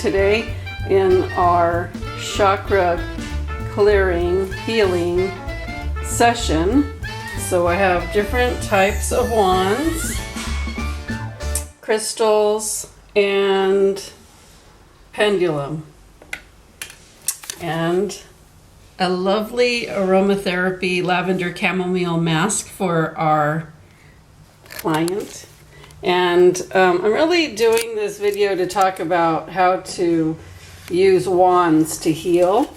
today in our chakra clearing, healing session. So I have different types of wands, crystals, and pendulum, and a lovely aromatherapy lavender chamomile mask for our client. And I'm really doing this video to talk about how to use wands to heal,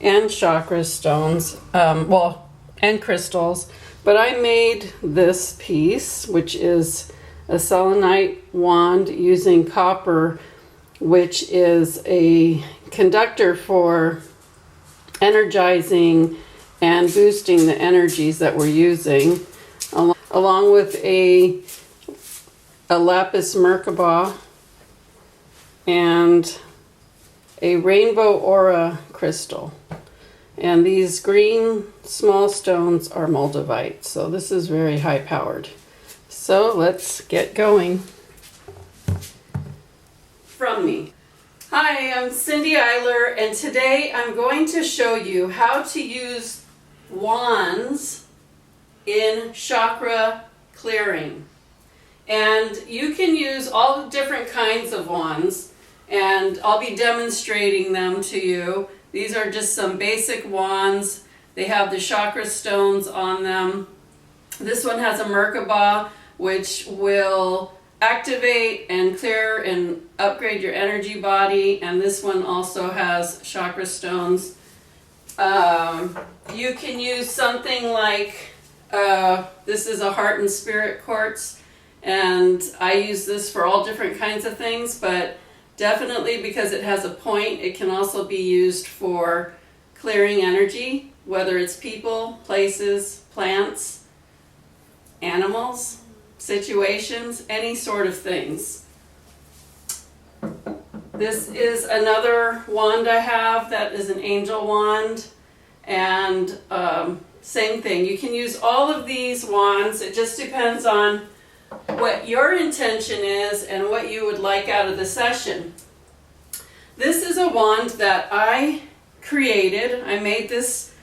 and chakra stones, and crystals. But I made this piece, which is a selenite wand using copper, which is a conductor for energizing and boosting the energies that we're using, along with a lapis merkaba and a rainbow aura crystal. And these green small stones are moldavite, so this is very high powered. So let's get going. From me. Hi, I'm Cindy Eyler, and today I'm going to show you how to use wands in chakra clearing. And you can use all the different kinds of wands, and I'll be demonstrating them to you. These are just some basic wands. They have the chakra stones on them. This one has a merkaba, which will activate and clear and upgrade your energy body, and this one also has chakra stones. You can use something like, this is a heart and spirit quartz, and I use this for all different kinds of things, but definitely because it has a point, it can also be used for clearing energy, whether it's people, places, plants, animals, situations, any sort of things. This is another wand I have that is an angel wand, and same thing. You can use all of these wands. It just depends on what your intention is and what you would like out of the session. This is a wand that I created. I made this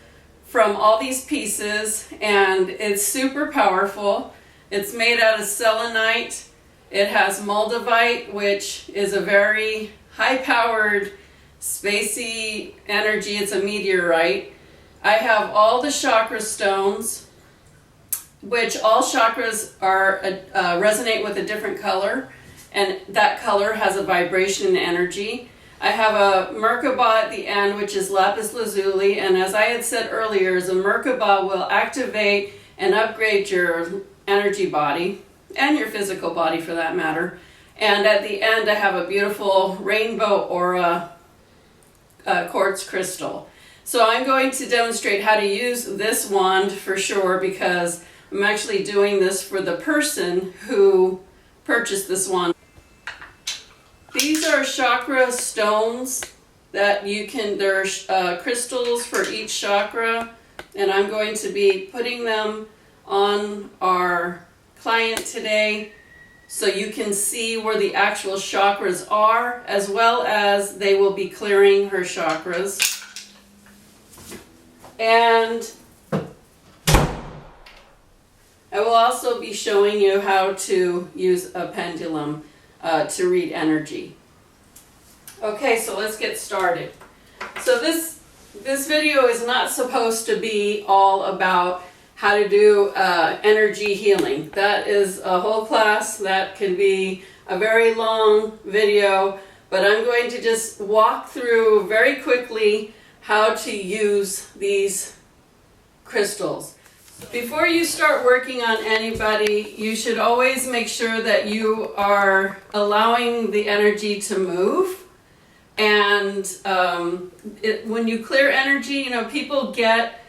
from all these pieces, and it's super powerful. It's made out of selenite. It has moldavite, which is a very high-powered, spacey energy. It's a meteorite. I have all the chakra stones, which all chakras are resonate with a different color, and that color has a vibration and energy. I have a merkaba at the end, which is lapis lazuli, and as I had said earlier, the merkaba will activate and upgrade your energy body, and your physical body for that matter. And at the end, I have a beautiful rainbow aura quartz crystal. So I'm going to demonstrate how to use this wand for sure, because I'm actually doing this for the person who purchased this wand. These are chakra stones that you can, there are crystals for each chakra, and I'm going to be putting them on our client today so you can see where the actual chakras are, as well as they will be clearing her chakras. And I will also be showing you how to use a pendulum to read energy. Okay, so let's get started. So this video is not supposed to be all about how to do energy healing. That is a whole class. That can be a very long video, but I'm going to just walk through very quickly how to use these crystals. Before you start working on anybody, you should always make sure that you are allowing the energy to move. And when you clear energy, you know, people get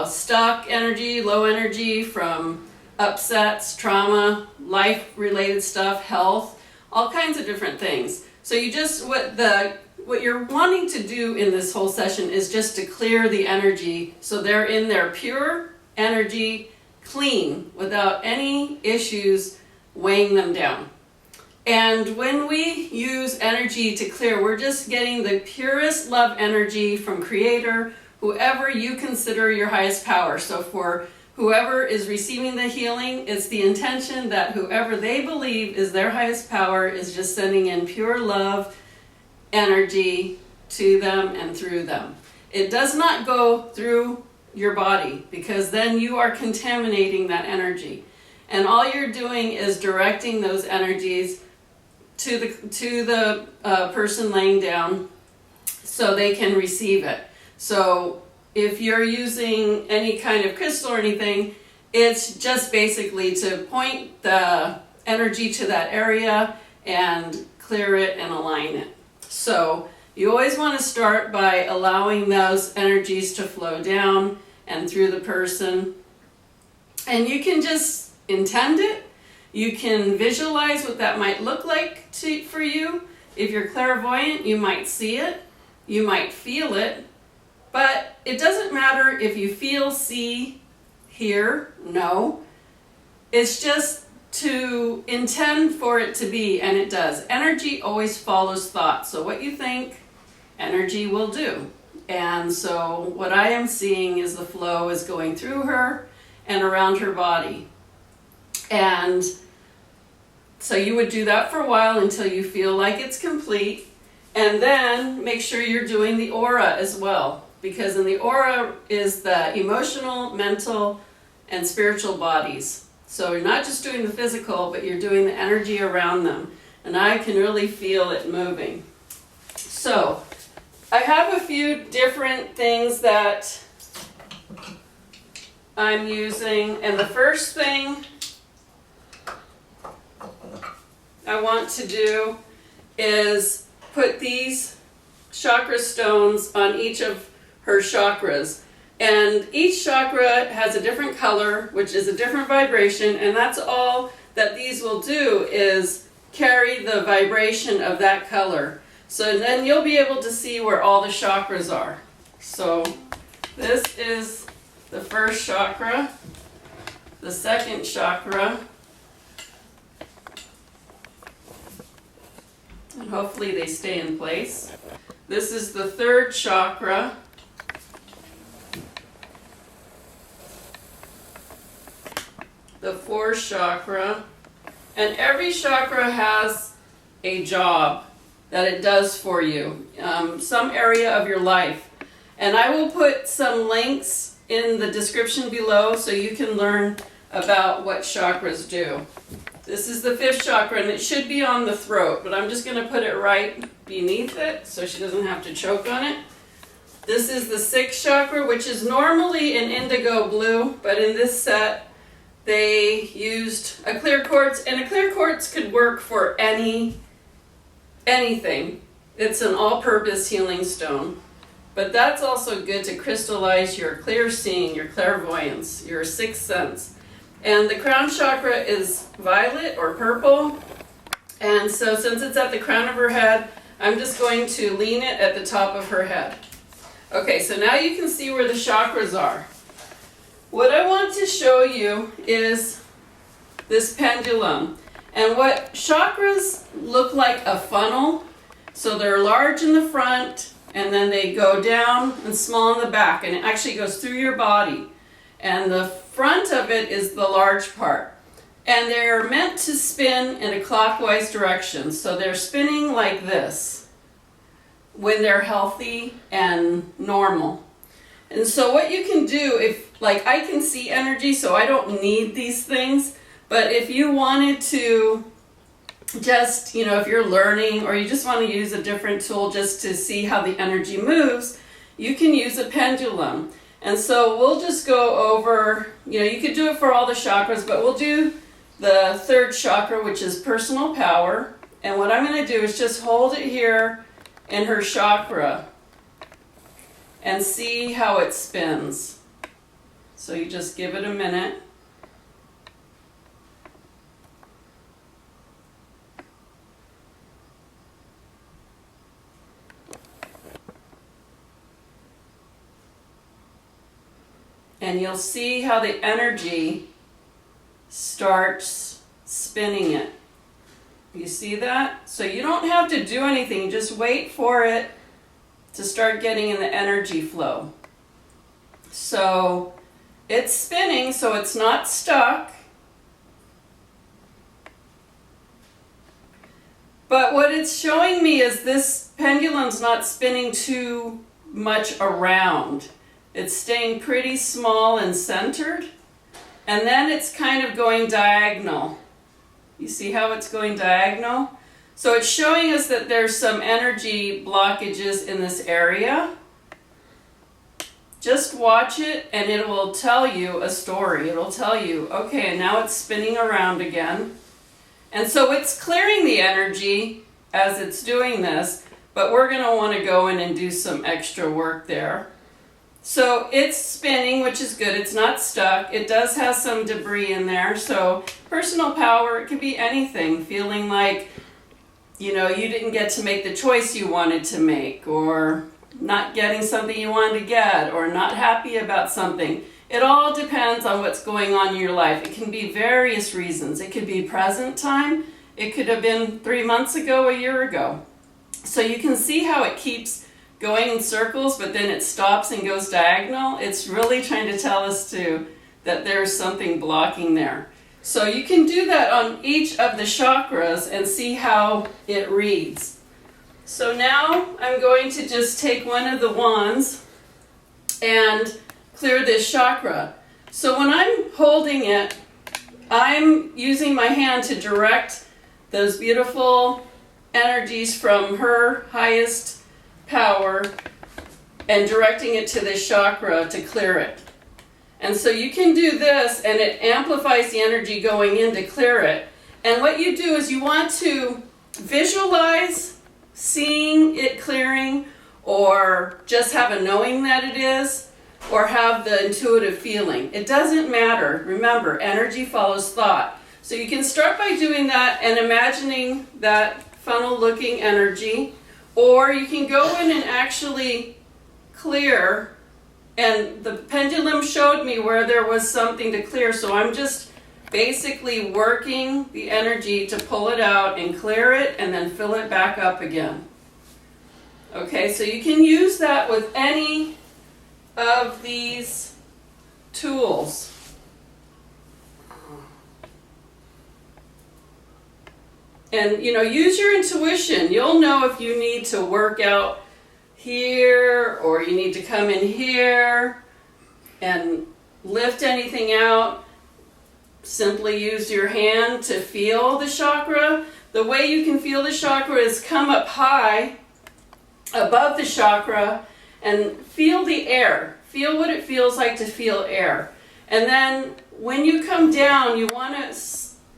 stuck energy, low energy from upsets, trauma, life-related stuff, health, all kinds of different things. So you just, what you're wanting to do in this whole session is just to clear the energy so they're in their pure energy, clean, without any issues weighing them down. And when we use energy to clear, we're just getting the purest love energy from Creator, whoever you consider your highest power. So for whoever is receiving the healing, it's the intention that whoever they believe is their highest power is just sending in pure love energy to them and through them. It does not go through your body, because then you are contaminating that energy. And all you're doing is directing those energies to the person laying down so they can receive it. So if you're using any kind of crystal or anything, it's just basically to point the energy to that area and clear it and align it. So you always want to start by allowing those energies to flow down and through the person. And you can just intend it. You can visualize what that might look like for you. If you're clairvoyant, you might see it, you might feel it, but it doesn't matter if you feel, see, hear, know. It's just to intend for it to be, and it does. Energy always follows thought, so what you think, energy will do. And so what I am seeing is the flow is going through her and around her body. And so you would do that for a while until you feel like it's complete. And then make sure you're doing the aura as well, because in the aura is the emotional, mental, and spiritual bodies. So you're not just doing the physical, but you're doing the energy around them. And I can really feel it moving. So I have a few different things that I'm using. And the first thing I want to do is put these chakra stones on each of her chakras. And each chakra has a different color, which is a different vibration, and that's all that these will do is carry the vibration of that color. So then you'll be able to see where all the chakras are. So this is the first chakra, the second chakra, and hopefully they stay in place. This is the third chakra. The fourth chakra. And every chakra has a job that it does for you, some area of your life. And I will put some links in the description below so you can learn about what chakras do. This is the fifth chakra, and it should be on the throat, but I'm just going to put it right beneath it so she doesn't have to choke on it. This is the sixth chakra, which is normally an indigo blue, but in this set they used a clear quartz, and a clear quartz could work for anything. It's an all-purpose healing stone. But that's also good to crystallize your clear seeing, your clairvoyance, your sixth sense. And the crown chakra is violet or purple. And so since it's at the crown of her head, I'm just going to lean it at the top of her head. Okay, so now you can see where the chakras are. What I want to show you is this pendulum. And what chakras look like a funnel. So they're large in the front, and then they go down and small in the back. And it actually goes through your body. And the front of it is the large part. And they're meant to spin in a clockwise direction. So they're spinning like this when they're healthy and normal. And so what you can do, if like I can see energy, so I don't need these things, but if you wanted to just, if you're learning or you just want to use a different tool just to see how the energy moves, you can use a pendulum. And so we'll just go over, you could do it for all the chakras, but we'll do the third chakra, which is personal power. And what I'm going to do is just hold it here in her chakra and see how it spins. So you just give it a minute. And you'll see how the energy starts spinning it. You see that? So you don't have to do anything, just wait for it to start getting in the energy flow. So it's spinning, so it's not stuck. But what it's showing me is this pendulum's not spinning too much around. It's staying pretty small and centered. And then it's kind of going diagonal. You see how it's going diagonal? So it's showing us that there's some energy blockages in this area. Just watch it and it will tell you a story. It'll tell you, okay, and now it's spinning around again. And so it's clearing the energy as it's doing this, but we're going to want to go in and do some extra work there. So it's spinning, which is good. It's not stuck. It does have some debris in there. So personal power, it could be anything. Feeling like, you know, you didn't get to make the choice you wanted to make, or not getting something you wanted to get, or not happy about something. It all depends on what's going on in your life. It can be various reasons. It could be present time. It could have been 3 months ago, a year ago. So you can see how it keeps going in circles, but then it stops and goes diagonal. It's really trying to tell us that there's something blocking there. So you can do that on each of the chakras and see how it reads. So now I'm going to just take one of the wands and clear this chakra. So when I'm holding it, I'm using my hand to direct those beautiful energies from her highest power and directing it to this chakra to clear it. And so you can do this and it amplifies the energy going in to clear it. And what you do is you want to visualize seeing it clearing, or just have a knowing that it is, or have the intuitive feeling. It doesn't matter. Remember, energy follows thought. So you can start by doing that and imagining that funnel looking energy, or you can go in and actually clear. And the pendulum showed me where there was something to clear, so I'm just basically working the energy to pull it out and clear it and then fill it back up again. Okay, so you can use that with any of these tools. And, you know, use your intuition. You'll know if you need to work out here, or you need to come in here and lift anything out. Simply use your hand to feel the chakra. The way you can feel the chakra is come up high above the chakra and feel the air. Feel what it feels like to feel air. And then when you come down, you want to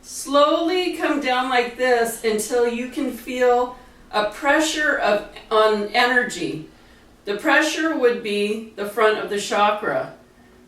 slowly come down like this until you can feel a pressure on energy. The pressure would be the front of the chakra.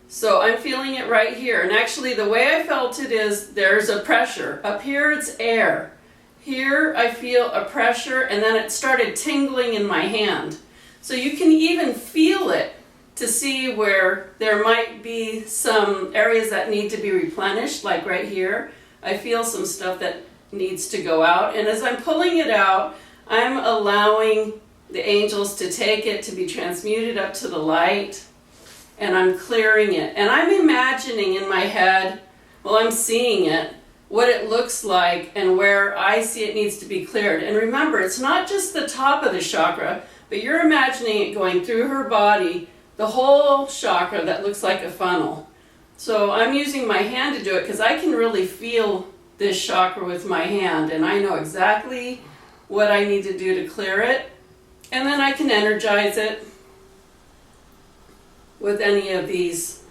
So I'm feeling it right here. And actually the way I felt it is there's a pressure. Up here it's air. Here I feel a pressure, and then it started tingling in my hand. So you can even feel it to see where there might be some areas that need to be replenished, like right here. I feel some stuff that needs to go out. And as I'm pulling it out, I'm allowing the angels to take it to be transmuted up to the light. And I'm clearing it. And I'm imagining in my head, well, I'm seeing it, what it looks like and where I see it needs to be cleared. And remember, it's not just the top of the chakra, but you're imagining it going through her body, the whole chakra that looks like a funnel. So I'm using my hand to do it because I can really feel this chakra with my hand, and I know exactly what I need to do to clear it. And then I can energize it with any of these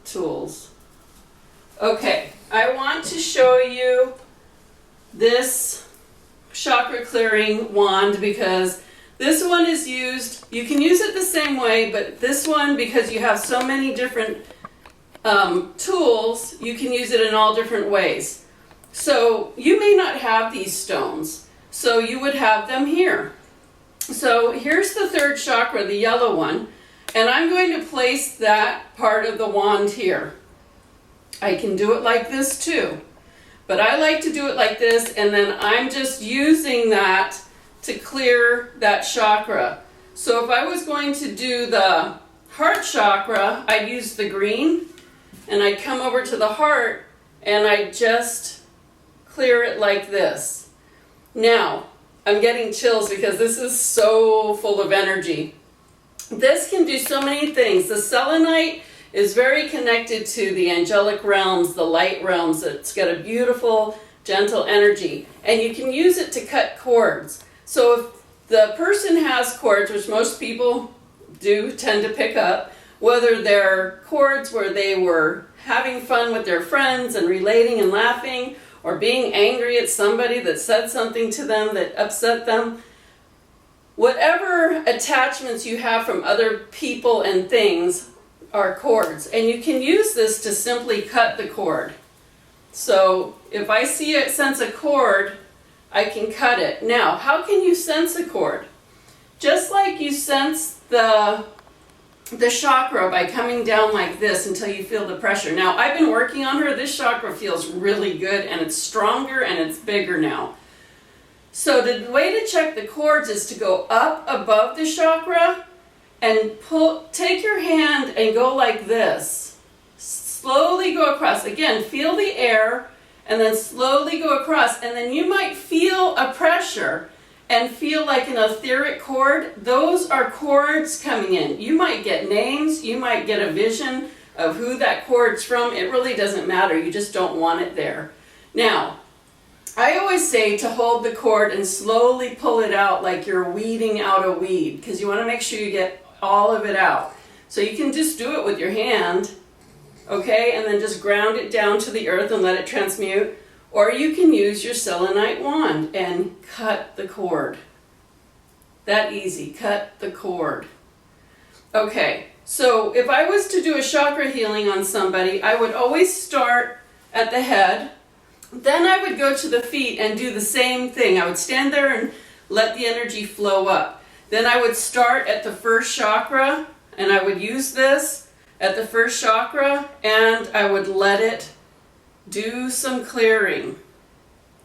tools. Okay, I want to show you this chakra clearing wand because this one is used, you can use it the same way, but this one, because you have so many different tools, you can use it in all different ways. So you may not have these stones, so you would have them here. So here's the third chakra, the yellow one, and I'm going to place that part of the wand here. I can do it like this too, But I like to do it like this, and then I'm just using that to clear that chakra. So if I was going to do the heart chakra, I'd use the green, and I'd come over to the heart, and I'd just clear it like this. Now, I'm getting chills because this is so full of energy. This can do so many things. The selenite is very connected to the angelic realms, the light realms. It's got a beautiful, gentle energy. And you can use it to cut cords. So if the person has cords, which most people do tend to pick up, whether they're cords where they were having fun with their friends and relating and laughing, or being angry at somebody that said something to them that upset them, whatever attachments you have from other people and things are cords. And you can use this to simply cut the cord. So if I sense a cord, I can cut it. Now, how can you sense a cord? Just like you sense the chakra by coming down like this until you feel the pressure. Now, I've been working on her. This chakra feels really good, and it's stronger and it's bigger now. So the way to check the cords is to go up above the chakra and take your hand and go like this. Slowly go across. Again, feel the air and then slowly go across. And then you might feel a pressure and feel like an etheric cord. Those are cords coming in. You might get names. You might get a vision of who that cord's from. It really doesn't matter. You just don't want it there. Now, I always say to hold the cord and slowly pull it out like you're weeding out a weed, because you want to make sure you get all of it out. So you can just do it with your hand, okay, and then just ground it down to the earth and let it transmute. Or you can use your selenite wand and cut the cord. That easy, cut the cord. Okay, so if I was to do a chakra healing on somebody, I would always start at the head. Then I would go to the feet and do the same thing. I would stand there and let the energy flow up. Then I would start at the first chakra, and I would use this at the first chakra, and I would let it do some clearing.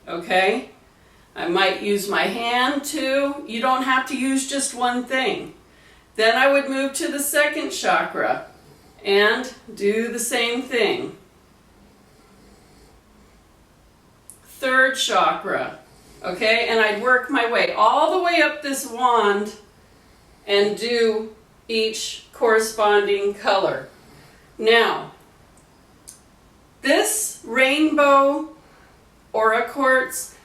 Okay? I might use my hand too. You don't have to use just one thing. Then I would move to the second chakra and do the same thing. Third chakra, okay, and I'd work my way all the way up this wand and do each corresponding color. Now, this rainbow aura quartz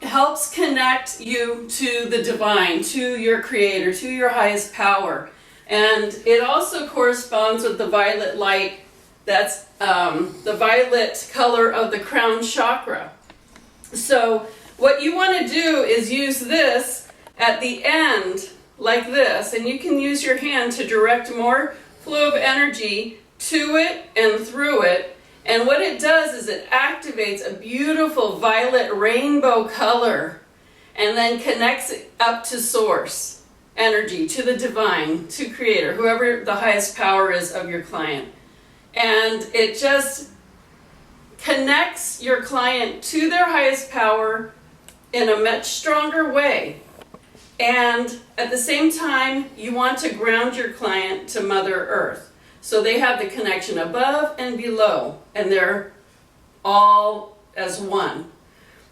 helps connect you to the divine, to your creator, to your highest power, and it also corresponds with the violet light. That's the violet color of the crown chakra. So what you want to do is use this at the end like this, and you can use your hand to direct more flow of energy to it and through it. And what it does is it activates a beautiful violet rainbow color and then connects it up to source energy, to the divine, to creator, whoever the highest power is of your client. And it just connects your client to their highest power in a much stronger way. And at the same time, you want to ground your client to Mother Earth. So they have the connection above and below, and they're all as one.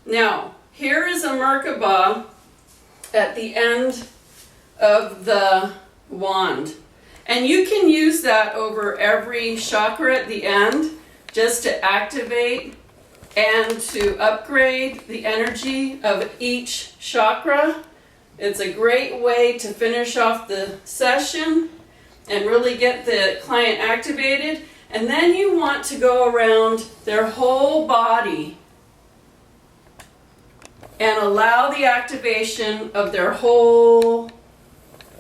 Now, here is a Merkaba at the end of the wand. And you can use that over every chakra at the end just to activate and to upgrade the energy of each chakra. It's a great way to finish off the session and really get the client activated. And then you want to go around their whole body and allow the activation of their whole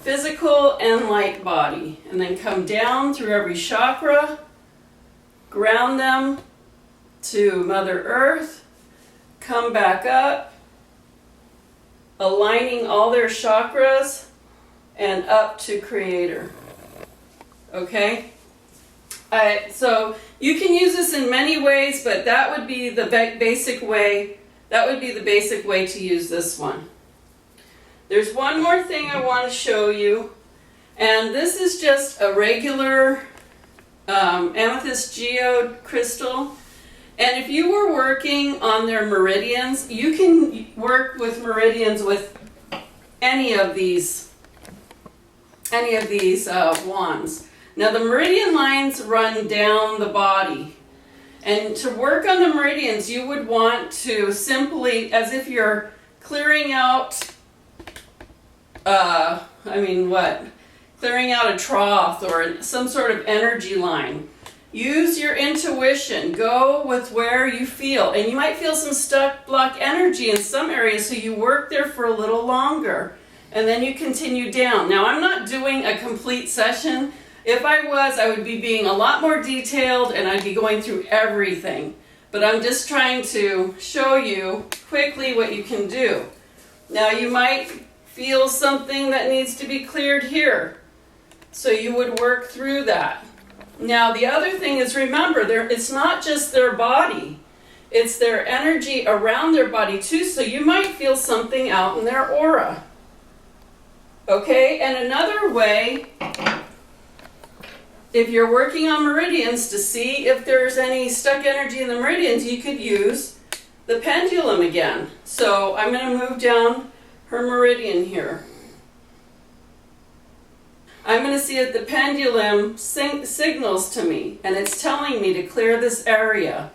physical and light body, and then come down through every chakra, ground them to Mother Earth, come back up, aligning all their chakras and up to Creator. Okay? So you can use this in many ways, but that would be the basic way. That would be the basic way to use this one. There's one more thing I want to show you, and this is just a regular amethyst geode crystal. And if you were working on their meridians, you can work with meridians with any of these wands. Now the meridian lines run down the body, and to work on the meridians you would want to simply, as if you're clearing out clearing out a trough or some sort of energy line. Use your intuition. Go with where you feel, and you might feel some stuck block energy in some areas, so you work there for a little longer and then you continue down. Now I'm not doing a complete session. If I was, I would be being a lot more detailed and I'd be going through everything. But I'm just trying to show you quickly what you can do. Now you might feel something that needs to be cleared here, so you would work through that. Now the other thing is, remember, it's not just their body, it's their energy around their body too, so you might feel something out in their aura. Okay, and another way, if you're working on meridians to see if there's any stuck energy in the meridians, you could use the pendulum again. So I'm going to move down her meridian here. I'm going to see that the pendulum signals to me, and it's telling me to clear this area.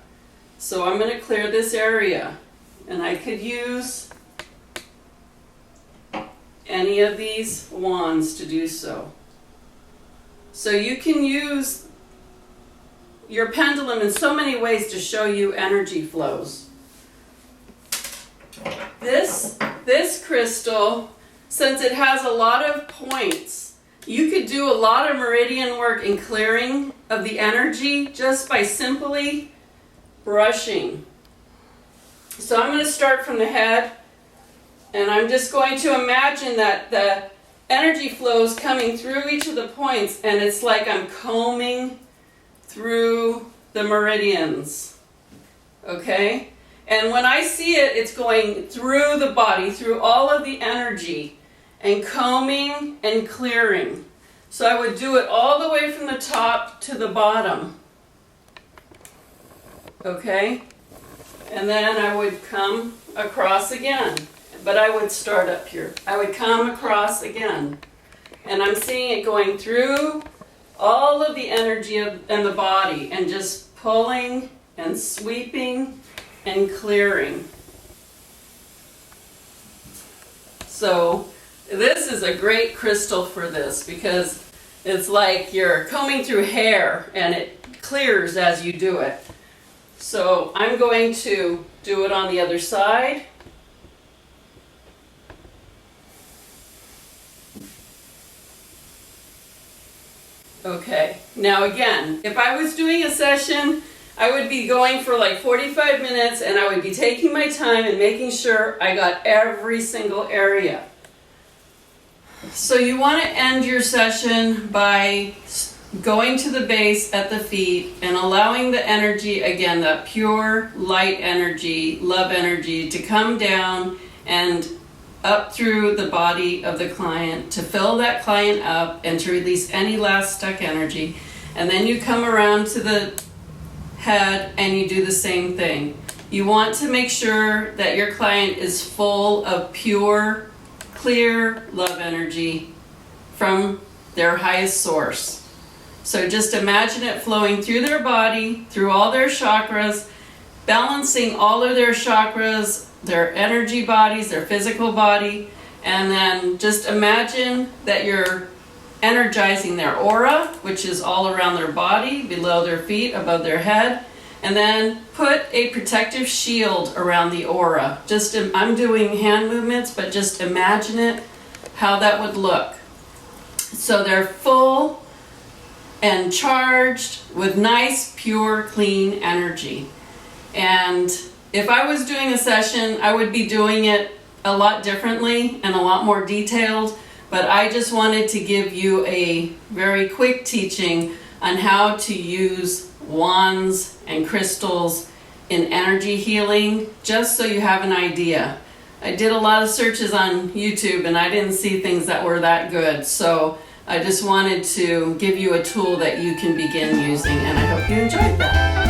So I'm going to clear this area, and I could use any of these wands to do so. So you can use your pendulum in so many ways to show you energy flows. This crystal, since it has a lot of points, you could do a lot of meridian work and clearing of the energy just by simply brushing. So I'm going to start from the head, and I'm just going to imagine that the energy flows coming through each of the points, and it's like I'm combing through the meridians. Okay? And when I see it, it's going through the body, through all of the energy, and combing and clearing. So I would do it all the way from the top to the bottom. Okay? And then I would come across again. But I would start up here. I would come across again. And I'm seeing it going through all of the energy and the body, and just pulling and sweeping and clearing. So this is a great crystal for this, because it's like you're combing through hair and it clears as you do it. So I'm going to do it on the other side. Okay, now again, if I was doing a session, I would be going for like 45 minutes, and I would be taking my time and making sure I got every single area. So you want to end your session by going to the base at the feet and allowing the energy, again, that pure light energy, love energy, to come down and up through the body of the client, to fill that client up and to release any last stuck energy. And then you come around to the head and you do the same thing. You want to make sure that your client is full of pure, clear love energy from their highest source. So just imagine it flowing through their body, through all their chakras, balancing all of their chakras, their energy bodies, their physical body, and then just imagine that you're energizing their aura, which is all around their body, below their feet, above their head, and then put a protective shield around the aura. I'm doing hand movements, but just imagine it, how that would look. So they're full and charged with nice, pure, clean energy. And if I was doing a session, I would be doing it a lot differently and a lot more detailed, but I just wanted to give you a very quick teaching on how to use wands and crystals in energy healing, just so you have an idea. I did a lot of searches on YouTube and I didn't see things that were that good, so I just wanted to give you a tool that you can begin using, and I hope you enjoyed that.